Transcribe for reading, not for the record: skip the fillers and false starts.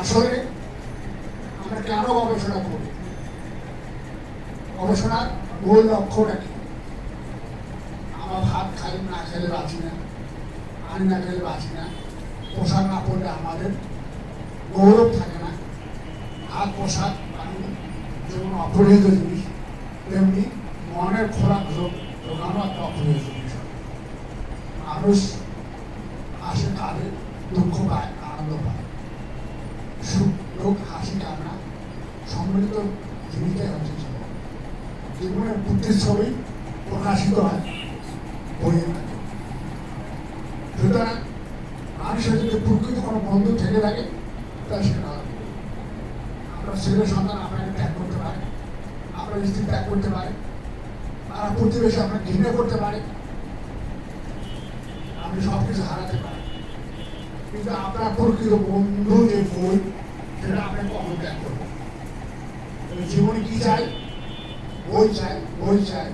আসলে আমরা কেন গবেষণা করি? গবেষণার মূল লক্ষ্যটা কি? আমরা ভাত খাই, না খেলে বাঁচি না, পানি না খেলে বাঁচি না, পোশাক না পরলে আমাদের গৌরব থাকে না। ভাত, পোশাক, পানি যেমন অপরিহিত জিনিস, তেমনি মনের খোরাক যোগানো একটা অপরিহিত বিষয়। মানুষ হাসি কাঁদে, দুঃখ পায়, আনন্দ পায়, সুখ দুঃখ, হাসি কান্না সম্মিলিত জিনিসটাই হচ্ছে জীবন। জীবনের প্রতিচ্ছবি প্রকাশিত হয় বইয়ের মাধ্যমে। সুতরাং মানুষের যদি প্রকৃত কোনো বন্ধু থেকে থাকে তাহলে সেটা আপনার ছেলে সন্তান আপনাকে ত্যাগ করতে পারে, আপনার স্ত্রী ত্যাগ করতে পারে, তারা প্রতিবেশী আপনাকে ঘৃণা করতে পারে, আপনি সব কিছু হারাতে পারেন, কিন্তু আপনার প্রকৃত বন্ধু যে বই সেটা আপনাকে কখন ত্যাগ করবে। জীবনে কি চাই? বই চাই, বই চাই।